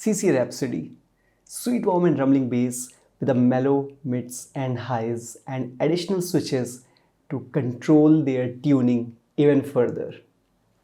CCA Rhapsody, sweet warm and rumbling bass with a mellow mids and highs and additional switches to control their tuning even further.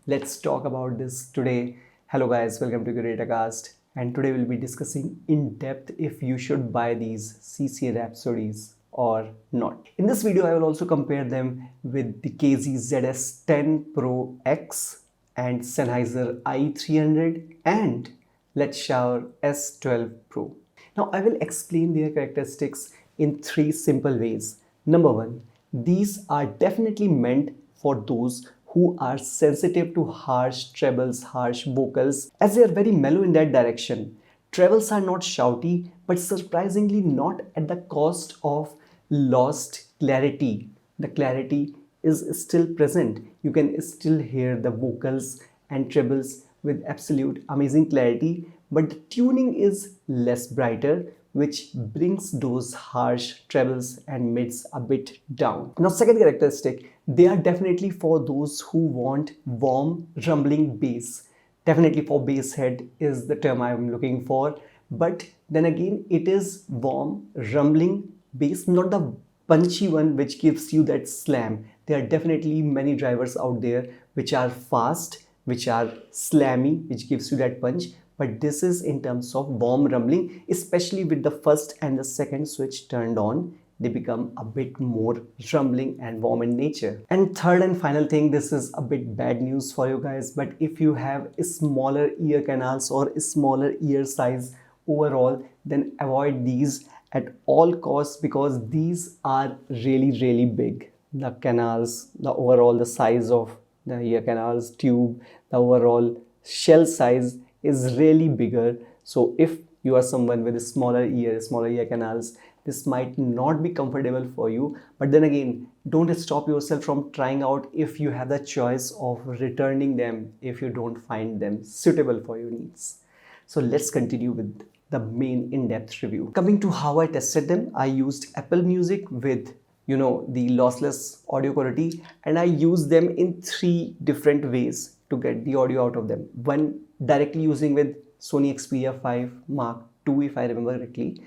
Let's talk about this today. Hello guys, welcome to CuratorCast, and today we'll be discussing in depth if you should buy these CCA Rhapsodies or not. In this video I will also compare them with the ZS10 PRO X and Sennheiser IE300 and Letshuoer S12 Pro. Now I will explain their characteristics in three simple ways. Number one, these are definitely meant for those who are sensitive to harsh trebles, harsh vocals, as they are very mellow in that direction. Trebles are not shouty, but surprisingly not at the cost of lost clarity. The clarity is still present. You can still hear the vocals and trebles with absolute amazing clarity, but the tuning is less brighter, which brings those harsh trebles and mids a bit down. Now, second characteristic, they are definitely for those who want warm, rumbling bass. Definitely for bass head is the term I am looking for, but then again, it is warm, rumbling bass, not the punchy one which gives you that slam. There are definitely many drivers out there which are fast, which are slammy, which gives you that punch, but this is in terms of warm rumbling, especially with the first and the second switch turned on, they become a bit more rumbling and warm in nature. And third and final thing, this is a bit bad news for you guys, but if you have smaller ear canals or smaller ear size overall, then avoid these at all costs, because these are really big. The canals, the overall the size of the ear canals tube, the overall shell size is really bigger. So if you are someone with a smaller ear canals, this might not be comfortable for you. But then again, don't stop yourself from trying out if you have the choice of returning them if you don't find them suitable for your needs. So let's continue with the main in-depth review. Coming to how I tested them, I used Apple Music with the lossless audio quality, and I use them in three different ways to get the audio out of them. One, directly using with Sony Xperia 5 Mark II, if I remember correctly,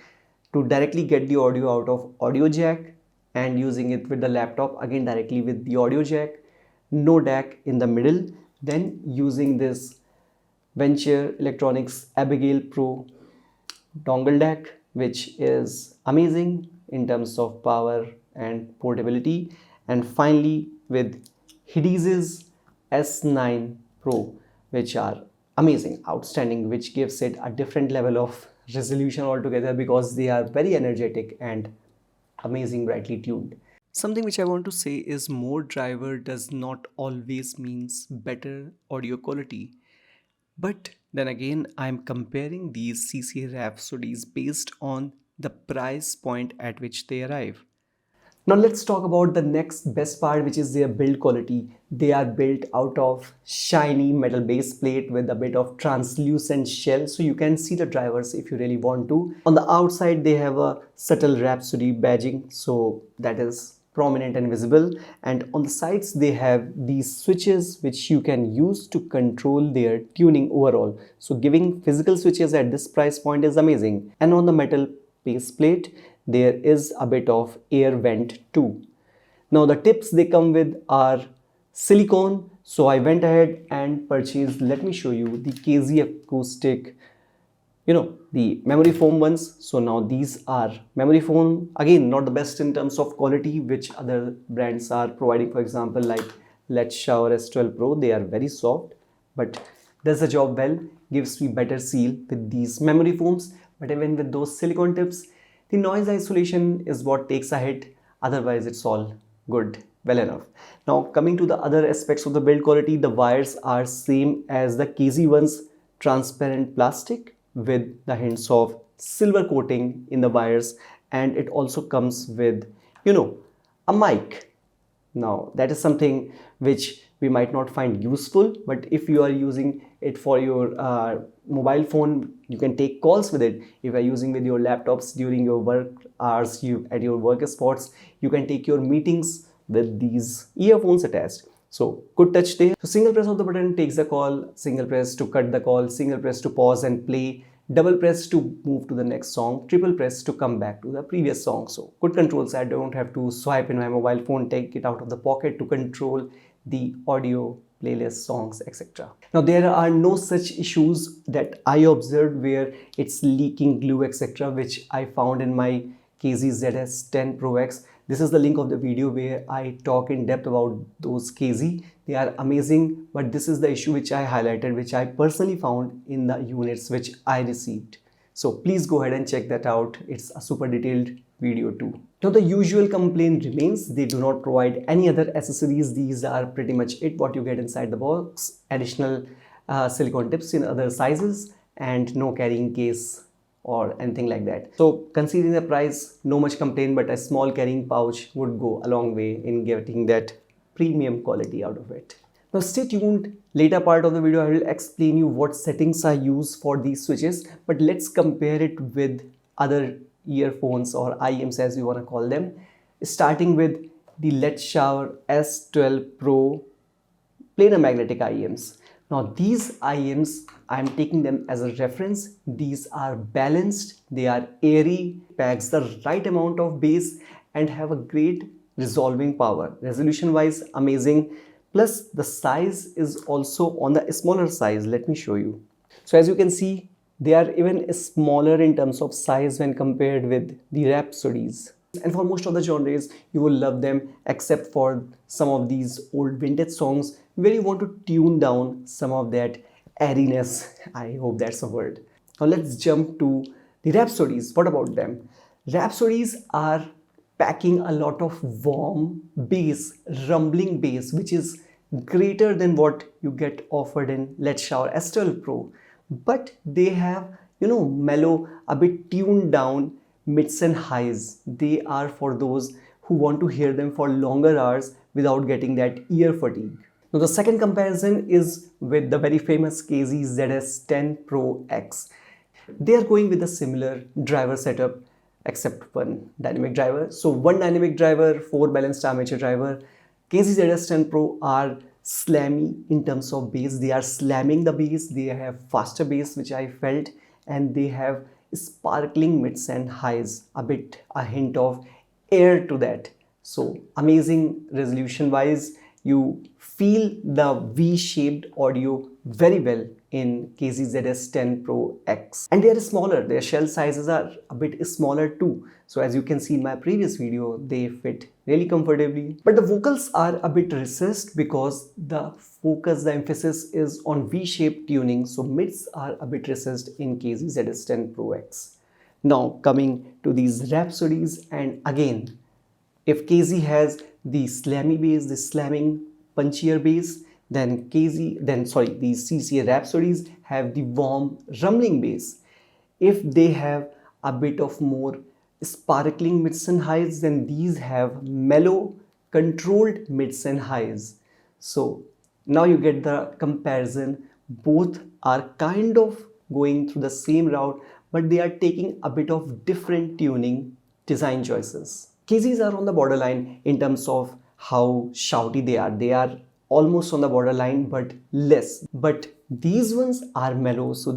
to directly get the audio out of audio jack, and using it with the laptop again directly with the audio jack, no DAC in the middle. Then using this Venture Electronics Abigail Pro dongle DAC, which is amazing in terms of power and portability, and finally with Hidiz's S9 Pro, which are amazing, outstanding, which gives it a different level of resolution altogether because they are very energetic and amazing, brightly tuned. Something which I want to say is more driver does not always means better audio quality. But then again, I'm comparing these CCA Rhapsodies based on the price point at which they arrive. Now let's talk about the next best part, which is their build quality. They are built out of shiny metal base plate with a bit of translucent shell, so you can see the drivers if you really want to. On the outside they have a subtle Rhapsody badging, so that is prominent and visible, and on the sides they have these switches which you can use to control their tuning overall. So giving physical switches at this price point is amazing. And on the metal base plate there is a bit of air vent too. Now the tips they come with are silicone, so I went ahead and purchased, let me show you, the KZ acoustic, the memory foam ones. So now these are memory foam, again not the best in terms of quality which other brands are providing. For example, like Letshuoer S12 Pro, they are very soft but does the job well, gives me better seal with these memory foams. But even with those silicone tips, the noise isolation is what takes a hit, otherwise it's all good, well enough. Now coming to the other aspects of the build quality, the wires are same as the KZ ones, transparent plastic with the hints of silver coating in the wires, and it also comes with a mic. Now that is something which we might not find useful, but if you are using it for your mobile phone, you can take calls with it. If you are using with your laptops during your work hours, at your work spots, you can take your meetings with these earphones attached. So good touch there. So single press of the button takes the call, single press to cut the call, single press to pause and play, double press to move to the next song, triple press to come back to the previous song. So good controls. I don't have to swipe in my mobile phone, take it out of the pocket to control the audio, playlist, songs, etc. Now there are no such issues that I observed where it's leaking glue, etc., which I found in my KZ ZS10 PRO X. This is the link of the video where I talk in depth about those KZ. They are amazing, but this is the issue which I highlighted, which I personally found in the units which I received. So please go ahead and check that out. It's a super detailed video too. Now the usual complaint remains, they do not provide any other accessories. These are pretty much it, what you get inside the box. Additional silicone tips in other sizes and no carrying case or anything like that. So considering the price, no much complaint, but a small carrying pouch would go a long way in getting that premium quality out of it. Now stay tuned. Later part of the video I will explain you what settings I use for these switches, but let's compare it with other earphones or IEMs as you want to call them, starting with the Letshuoer S12 Pro planar magnetic IEMs. Now these IEMs, I am taking them as a reference. These are balanced, they are airy, packs the right amount of bass and have a great resolving power. Resolution wise, amazing. Plus the size is also on the smaller size. Let me show you. So as you can see, they are even smaller in terms of size when compared with the Rhapsodies. And for most of the genres, you will love them except for some of these old vintage songs where you want to tune down some of that airiness. I hope that's a word. Now let's jump to the Rhapsodies. What about them? Rhapsodies are packing a lot of warm bass, rumbling bass, which is greater than what you get offered in Letshuoer S12 Pro. But they have, mellow, a bit tuned down mids and highs. They are for those who want to hear them for longer hours without getting that ear fatigue. Now the second comparison is with the very famous KZ ZS10 PRO X. They are going with a similar driver setup except one dynamic driver. So one dynamic driver, 4 balanced armature driver. KZ ZS10 Pro are slammy in terms of bass. They are slamming the bass. They have faster bass, which I felt, and they have sparkling mids and highs, a hint of air to that. So amazing resolution wise. You feel the V-shaped audio very well in KZ ZS10 PRO X. And they are smaller, their shell sizes are a bit smaller too. So as you can see in my previous video, they fit really comfortably. But the vocals are a bit recessed because the emphasis is on V-shaped tuning. So mids are a bit recessed in KZ ZS10 PRO X. Now coming to these Rhapsodies, and again, if KZ has the slammy bass, the slamming punchier bass, then these CCA Rhapsodies have the warm rumbling bass. If they have a bit of more sparkling mids and highs, then these have mellow controlled mids and highs. So now you get the comparison. Both are kind of going through the same route, but they are taking a bit of different tuning design choices. KZs are on the borderline in terms of how shouty they are. They are almost on the borderline, but less. But these ones are mellow. So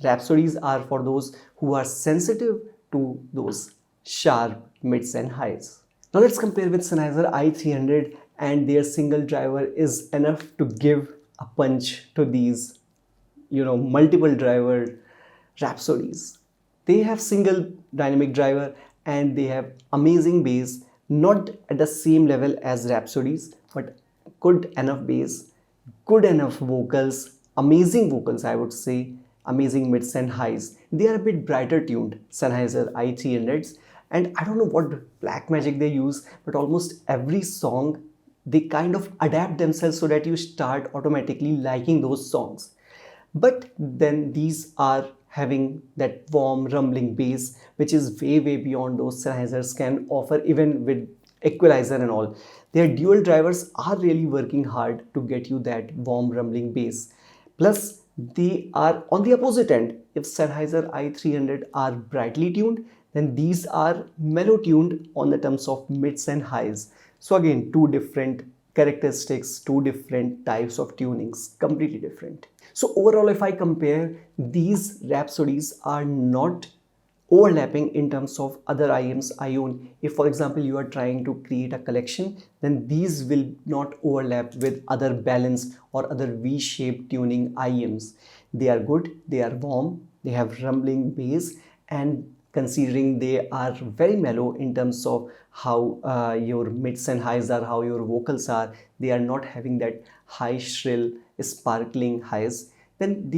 Rhapsodies are for those who are sensitive to those sharp mids and highs. Now let's compare with Sennheiser i300, and their single driver is enough to give a punch to these, multiple driver Rhapsodies. They have single dynamic driver and they have amazing bass, not at the same level as Rhapsodies, but good enough bass, good enough vocals, amazing vocals I would say, amazing mids and highs. They are a bit brighter tuned, Sennheiser i300s, and I don't know what black magic they use, but almost every song they kind of adapt themselves so that you start automatically liking those songs. But then these are having that warm rumbling bass, which is way beyond those Sennheisers can offer, even with equalizer and all. Their dual drivers are really working hard to get you that warm rumbling bass. Plus they are on the opposite end. If Sennheiser i300 are brightly tuned, then these are mellow tuned on the terms of mids and highs. So again, two different characteristics, two different types of tunings, completely different. So overall, if I compare, these Rhapsodies are not overlapping in terms of other IEMs I own. If for example you are trying to create a collection, then these will not overlap with other balanced or other V-shaped tuning IEMs. They are good, they are warm, they have rumbling bass, and considering they are very mellow in terms of how your mids and highs are, how your vocals are, they are not having that high shrill sparkling highs, then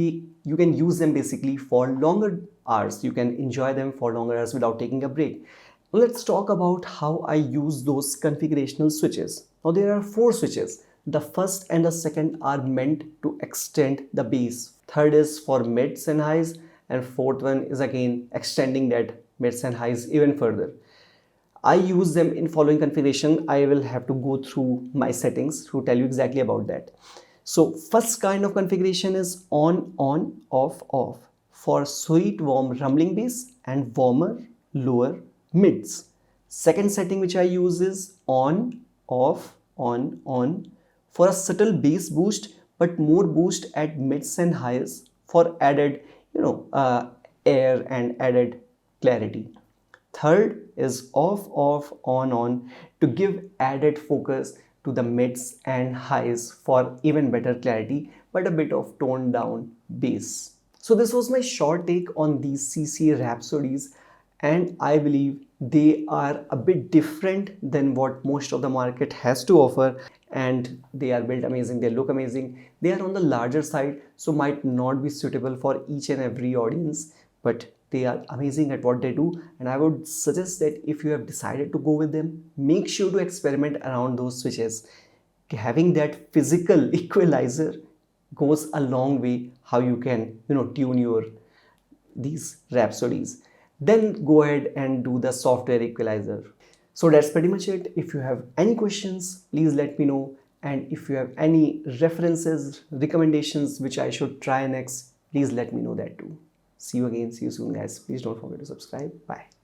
you can use them basically for longer hours. You can enjoy them for longer hours without taking a break. Let's talk about how I use those configurational switches. Now there are 4 switches. The first and the second are meant to extend the bass. Third is for mids and highs, and fourth one is again extending that mids and highs even further. I use them in following configuration. I will have to go through my settings to tell you exactly about that. So first kind of configuration is on, off, off for sweet warm rumbling bass and warmer lower mids. Second setting which I use is on, off, on for a subtle bass boost, but more boost at mids and highs for added air and added clarity. Third is off, on to give added focus to the mids and highs for even better clarity, but a bit of toned down bass. So this was my short take on these CCA Rhapsodies, and I believe they are a bit different than what most of the market has to offer, and they are built amazing, they look amazing. They are on the larger side, so might not be suitable for each and every audience, but they are amazing at what they do, and I would suggest that if you have decided to go with them, make sure to experiment around those switches. Having that physical equalizer goes a long way how you can tune these Rhapsodies. Then go ahead and do the software equalizer. So that's pretty much it. If you have any questions, please let me know, and if you have any references, recommendations which I should try next, please let me know that too. See you again. See you soon, guys. Please don't forget to subscribe. Bye.